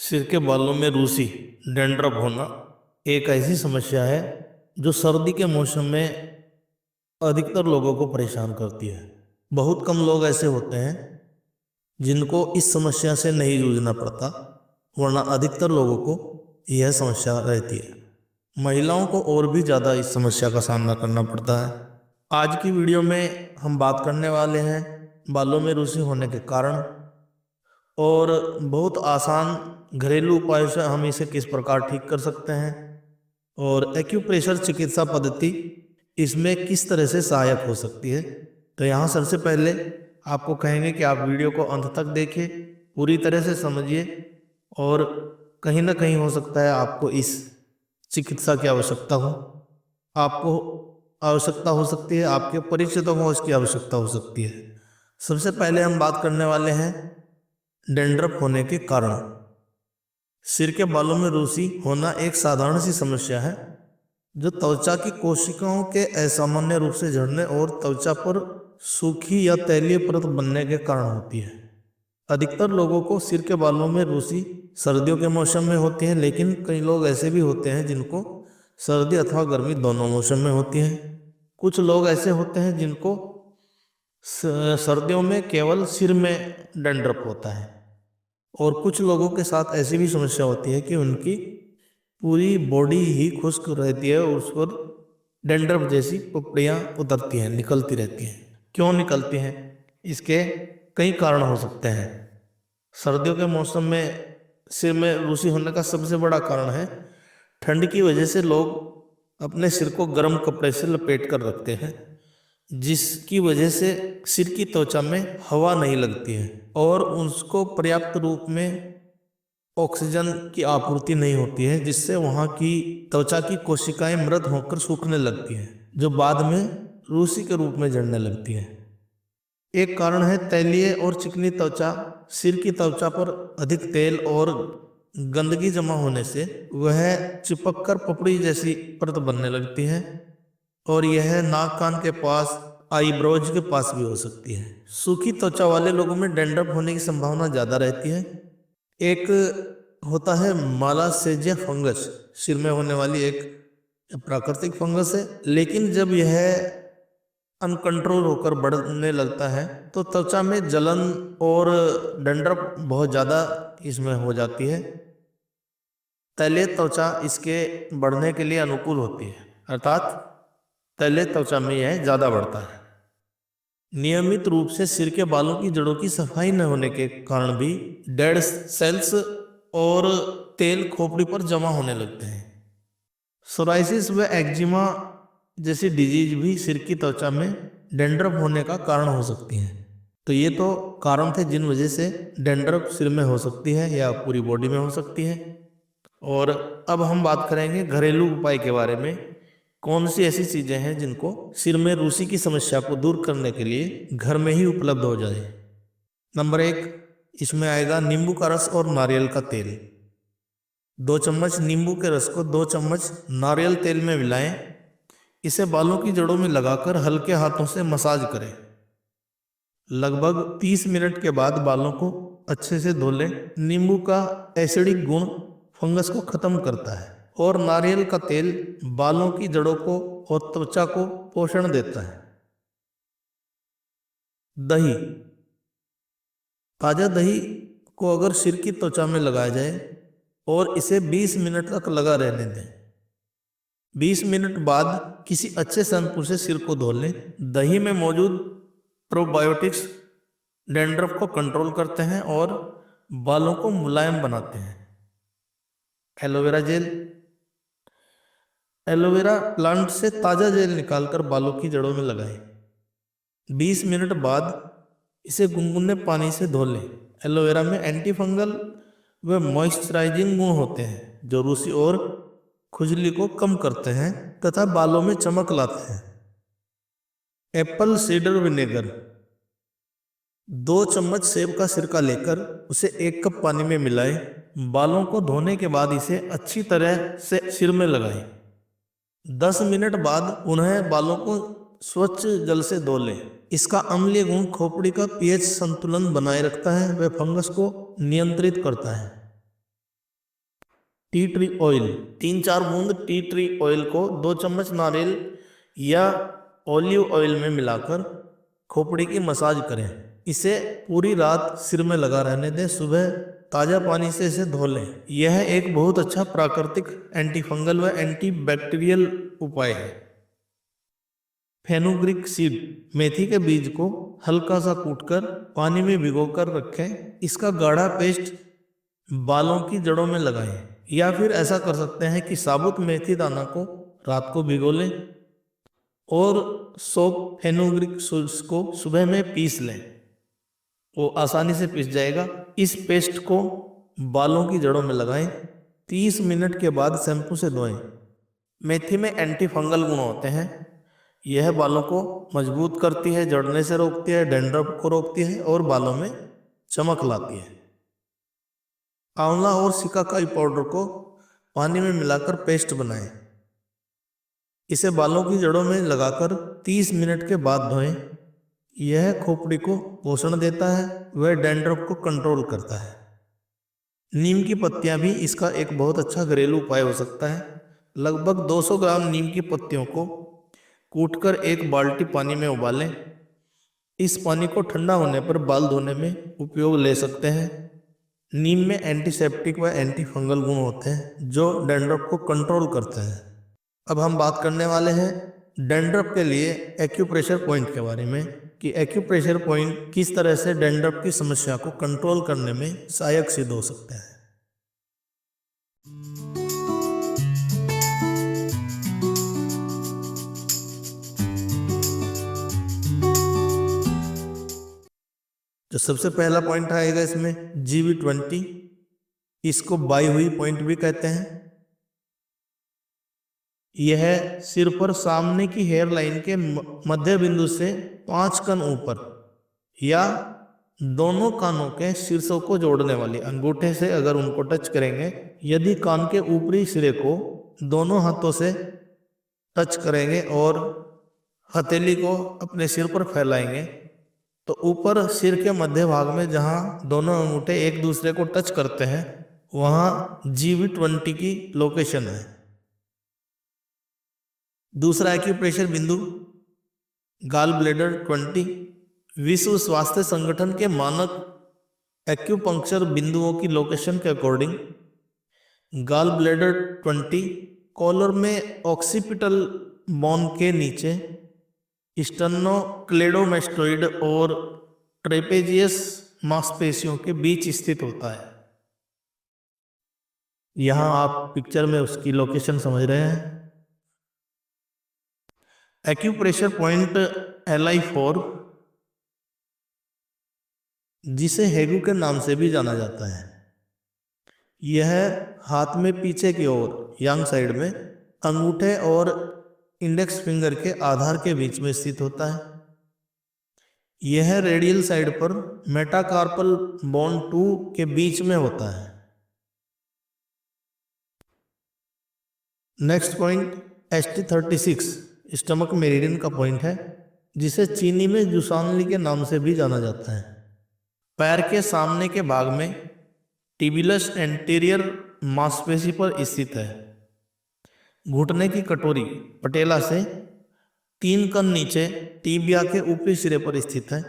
सिर के बालों में रूसी डैंड्रफ होना एक ऐसी समस्या है जो सर्दी के मौसम में अधिकतर लोगों को परेशान करती है। बहुत कम लोग ऐसे होते हैं जिनको इस समस्या से नहीं जूझना पड़ता, वरना अधिकतर लोगों को यह समस्या रहती है। महिलाओं को और भी ज़्यादा इस समस्या का सामना करना पड़ता है। आज की वीडियो में हम बात करने वाले हैं बालों में रूसी होने के कारण और बहुत आसान घरेलू उपायों से हम इसे किस प्रकार ठीक कर सकते हैं, और एक्यूप्रेशर चिकित्सा पद्धति इसमें किस तरह से सहायक हो सकती है। तो यहाँ सबसे पहले आपको कहेंगे कि आप वीडियो को अंत तक देखिए, पूरी तरह से समझिए, और कहीं ना कहीं हो सकता है आपको इस चिकित्सा की आवश्यकता हो, आपको आवश्यकता हो सकती है, आपके परिचितों को इसकी आवश्यकता हो सकती है। सबसे पहले हम बात करने वाले हैं डैंड्रफ होने के कारण। सिर के बालों में रूसी होना एक साधारण सी समस्या है जो त्वचा की कोशिकाओं के असामान्य रूप से झड़ने और त्वचा पर सूखी या तैलीय परत बनने के कारण होती है। अधिकतर लोगों को सिर के बालों में रूसी सर्दियों के मौसम में होती है, लेकिन कई लोग ऐसे भी होते हैं जिनको सर्दी अथवा गर्मी दोनों मौसम में होती है। कुछ लोग ऐसे होते हैं जिनको सर्दियों में केवल सिर में डैंड्रफ होता है, और कुछ लोगों के साथ ऐसी भी समस्या होती है कि उनकी पूरी बॉडी ही खुश्क रहती है और उस पर डैंड्रफ जैसी पपड़ियाँ उतरती हैं, निकलती रहती हैं। क्यों निकलती हैं? इसके कई कारण हो सकते हैं। सर्दियों के मौसम में सिर में रूसी होने का सबसे बड़ा कारण है ठंड की वजह से लोग अपने सिर को गर्म कपड़े से लपेट कर रखते हैं, जिसकी वजह से सिर की त्वचा में हवा नहीं लगती है और उसको पर्याप्त रूप में ऑक्सीजन की आपूर्ति नहीं होती है, जिससे वहाँ की त्वचा की कोशिकाएं मृत होकर सूखने लगती हैं, जो बाद में रूसी के रूप में जड़ने लगती है। एक कारण है तैलीय और चिकनी त्वचा। सिर की त्वचा पर अधिक तेल और गंदगी जमा होने से वह चिपक कर पपड़ी जैसी परत बनने लगती है, और यह नाक कान के पास, आईब्रोज के पास भी हो सकती है। सूखी त्वचा वाले लोगों में डैंड्रफ होने की संभावना ज़्यादा रहती है। एक होता है मालासेजिया फंगस, सिर में होने वाली एक प्राकृतिक फंगस है, लेकिन जब यह अनकंट्रोल होकर बढ़ने लगता है तो त्वचा में जलन और डैंड्रफ बहुत ज़्यादा इसमें हो जाती है। तैलीय त्वचा इसके बढ़ने के लिए अनुकूल होती है, अर्थात तैलीय त्वचा में यह ज़्यादा बढ़ता है। नियमित रूप से सिर के बालों की जड़ों की सफाई न होने के कारण भी डेड सेल्स और तेल खोपड़ी पर जमा होने लगते हैं। सोराइसिस व एक्जिमा जैसी डिजीज भी सिर की त्वचा में डैंड्रफ होने का कारण हो सकती हैं। तो ये तो कारण थे जिन वजह से डैंड्रफ सिर में हो सकती है या पूरी बॉडी में हो सकती है। और अब हम बात करेंगे घरेलू उपाय के बारे में। कौन सी ऐसी चीज़ें हैं जिनको सिर में रूसी की समस्या को दूर करने के लिए घर में ही उपलब्ध हो जाए। नंबर 1, इसमें आएगा नींबू का रस और नारियल का तेल। 2 चम्मच नींबू के रस को 2 चम्मच नारियल तेल में मिलाएं। इसे बालों की जड़ों में लगाकर हल्के हाथों से मसाज करें। लगभग 30 मिनट के बाद बालों को अच्छे से धो लें। नींबू का एसिडिक गुण फंगस को खत्म करता है, और नारियल का तेल बालों की जड़ों को और त्वचा को पोषण देता है। दही, ताज़ा दही को अगर सिर की त्वचा में लगाया जाए और इसे 20 मिनट तक लगा रहने दें। 20 मिनट बाद किसी अच्छे शैम्पू से सिर को धो लें। दही में मौजूद प्रोबायोटिक्स डैंड्रफ को कंट्रोल करते हैं और बालों को मुलायम बनाते हैं। एलोवेरा जेल, एलोवेरा प्लांट से ताज़ा जेल निकालकर बालों की जड़ों में लगाएं। 20 मिनट बाद इसे गुनगुने पानी से धो लें। एलोवेरा में एंटी फंगल व मॉइस्चराइजिंग गुण होते हैं जो रूसी और खुजली को कम करते हैं तथा बालों में चमक लाते हैं। एप्पल सीडर विनेगर, 2 चम्मच सेब का सिरका लेकर उसे 1 कप पानी में मिलाएं। बालों को धोने के बाद इसे अच्छी तरह से सिर में लगाएं। 10 मिनट बाद उन्हें बालों को स्वच्छ जल से धो लें। इसका अम्लीय गुण खोपड़ी का पीएच संतुलन बनाए रखता है व फंगस को नियंत्रित करता है। टी ट्री ऑयल, 3-4 बूंद टी ट्री ऑयल को 2 चम्मच नारियल या ऑलिव ऑयल में मिलाकर खोपड़ी की मसाज करें। इसे पूरी रात सिर में लगा रहने दें, सुबह ताज़ा पानी से इसे धो लें। यह एक बहुत अच्छा प्राकृतिक एंटी फंगल व एंटी बैक्टीरियल उपाय है। फेनुग्रीक सीड, मेथी के बीज को हल्का सा कूटकर पानी में भिगोकर रखें। इसका गाढ़ा पेस्ट बालों की जड़ों में लगाएं, या फिर ऐसा कर सकते हैं कि साबुत मेथी दाना को रात को भिगो लें और सोप फेनुग्रीक सीड्स को सुबह में पीस लें। वो आसानी से पिस जाएगा। इस पेस्ट को बालों की जड़ों में लगाएं। 30 मिनट के बाद शैम्पू से धोएं। मेथी में एंटी फंगल गुण होते हैं। यह बालों को मजबूत करती है, झड़ने से रोकती है, डैंड्रफ को रोकती है और बालों में चमक लाती है। आंवला और सिकाकाई पाउडर को पानी में मिलाकर पेस्ट बनाएं। इसे बालों की जड़ों में लगाकर 30 मिनट के बाद धोएं। यह खोपड़ी को पोषण देता है व डैंड्रफ को कंट्रोल करता है। नीम की पत्तियां भी इसका एक बहुत अच्छा घरेलू उपाय हो सकता है। लगभग 200 ग्राम नीम की पत्तियों को कूटकर 1 बाल्टी पानी में उबालें। इस पानी को ठंडा होने पर बाल धोने में उपयोग ले सकते हैं। नीम में एंटीसेप्टिक व एंटी फंगल गुण होते हैं जो डैंड्रफ को कंट्रोल करते हैं। अब हम बात करने वाले हैं डैंड्रफ के लिए एक्यूप्रेशर पॉइंट के बारे में, कि एक्यूप्रेशर पॉइंट किस तरह से डैंड्रफ की समस्या को कंट्रोल करने में सहायक सिद्ध हो सकते हैं। जो सबसे पहला पॉइंट आएगा इसमें GV20, इसको बाई हुई पॉइंट भी कहते हैं। यह सिर पर सामने की हेयर लाइन के मध्य बिंदु से 5 कण ऊपर या दोनों कानों के शीर्षों को जोड़ने वाली अंगूठे से अगर उनको टच करेंगे, यदि कान के ऊपरी सिरे को दोनों हाथों से टच करेंगे और हथेली को अपने सिर पर फैलाएंगे, तो ऊपर सिर के मध्य भाग में जहां दोनों अंगूठे एक दूसरे को टच करते हैं वहां GV20 की लोकेशन है। दूसरा एक्यूप्रेशर बिंदु गाल ब्लेडर 20। विश्व स्वास्थ्य संगठन के मानक एक्यूपंक्चर बिंदुओं की लोकेशन के अकॉर्डिंग गाल ब्लेडर 20 कॉलर में ऑक्सीपिटल बोन के नीचे स्टर्नोक्लेडोमेस्टोइड और ट्रेपेजियस मांसपेशियों के बीच स्थित होता है। यहां आप पिक्चर में उसकी लोकेशन समझ रहे हैं। एक्यूप्रेशर पॉइंट LI4, जिसे हेगू के नाम से भी जाना जाता है, यह हाथ में पीछे की ओर यांग साइड में अंगूठे और इंडेक्स फिंगर के आधार के बीच में स्थित होता है। यह रेडियल साइड पर मेटाकार्पल बोन 2 के बीच में होता है। Next point ST36 stomach meridian का पॉइंट है, जिसे चीनी में जुसानली के नाम से भी जाना जाता है। पैर के सामने के भाग में टिबिलस एंटीरियर मांसपेशी पर स्थित है। घुटने की कटोरी पटेला से 3 कण नीचे टीबिया के ऊपरी सिरे पर स्थित है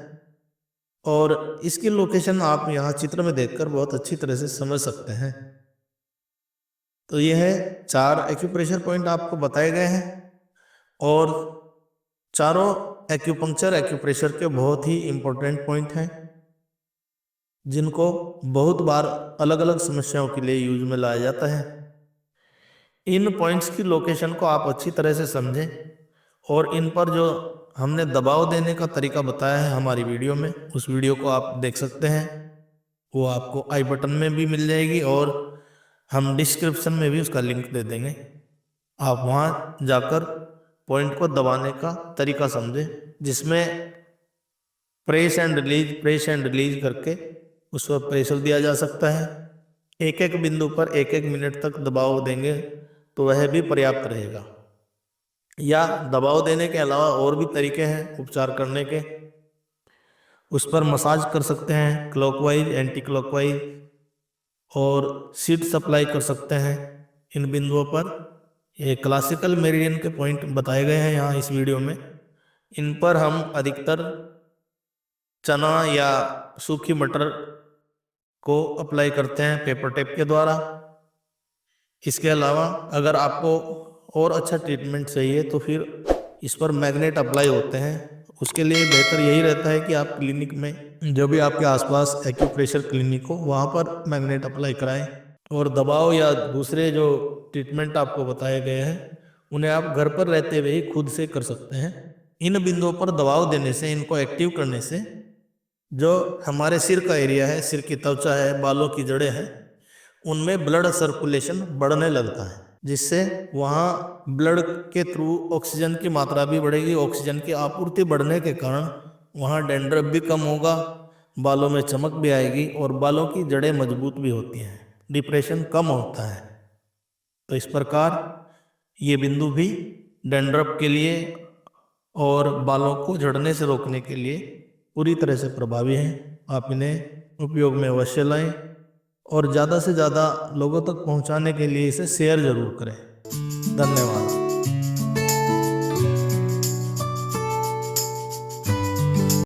और इसकी लोकेशन आप यहाँ चित्र में देखकर बहुत अच्छी तरह से समझ सकते हैं। तो यह 4 एक्यूप्रेशर पॉइंट आपको बताए गए हैं और चारों एक्यूप्रेशर के बहुत ही इम्पोर्टेंट पॉइंट हैं, जिनको बहुत बार अलग अलग समस्याओं के लिए यूज में लाया जाता है। इन पॉइंट्स की लोकेशन को आप अच्छी तरह से समझें और इन पर जो हमने दबाव देने का तरीका बताया है हमारी वीडियो में, उस वीडियो को आप देख सकते हैं। वो आपको आई बटन में भी मिल जाएगी और हम डिस्क्रिप्शन में भी उसका लिंक दे देंगे। आप वहाँ जाकर पॉइंट को दबाने का तरीका समझें, जिसमें प्रेस एंड रिलीज करके उस पर प्रेशर दिया जा सकता है। एक एक बिंदु पर 1-1 मिनट तक दबाव देंगे तो वह भी पर्याप्त रहेगा। या दबाव देने के अलावा और भी तरीके हैं उपचार करने के, उस पर मसाज कर सकते हैं क्लॉकवाइज, एंटी क्लॉकवाइज, और सीट सप्लाई कर सकते हैं। इन बिंदुओं पर ये क्लासिकल मेरिडियन के पॉइंट बताए गए हैं यहाँ इस वीडियो में। इन पर हम अधिकतर चना या सूखी मटर को अप्लाई करते हैं पेपर टेप के द्वारा। इसके अलावा अगर आपको और अच्छा ट्रीटमेंट चाहिए तो फिर इस पर मैग्नेट अप्लाई होते हैं। उसके लिए बेहतर यही रहता है कि आप क्लिनिक में, जो भी आपके आसपास एक्यूप्रेशर क्लिनिक हो, वहाँ पर मैग्नेट अप्लाई कराएं। और दबाव या दूसरे जो ट्रीटमेंट आपको बताए गए हैं उन्हें आप घर पर रहते हुए ही खुद से कर सकते हैं। इन बिंदुओं पर दबाव देने से, इनको एक्टिव करने से जो हमारे सिर का एरिया है, सिर की त्वचा है, बालों की जड़ें हैं, उनमें ब्लड सर्कुलेशन बढ़ने लगता है, जिससे वहाँ ब्लड के थ्रू ऑक्सीजन की मात्रा भी बढ़ेगी। ऑक्सीजन की आपूर्ति बढ़ने के कारण वहाँ डैंड्रफ भी कम होगा, बालों में चमक भी आएगी और बालों की जड़ें मजबूत भी होती हैं, डिप्रेशन कम होता है। तो इस प्रकार ये बिंदु भी डैंड्रफ के लिए और बालों को झड़ने से रोकने के लिए पूरी तरह से प्रभावी हैं। आप इन्हें उपयोग में अवश्य लाएं और ज़्यादा से ज़्यादा लोगों तक पहुंचाने के लिए इसे शेयर जरूर करें। धन्यवाद।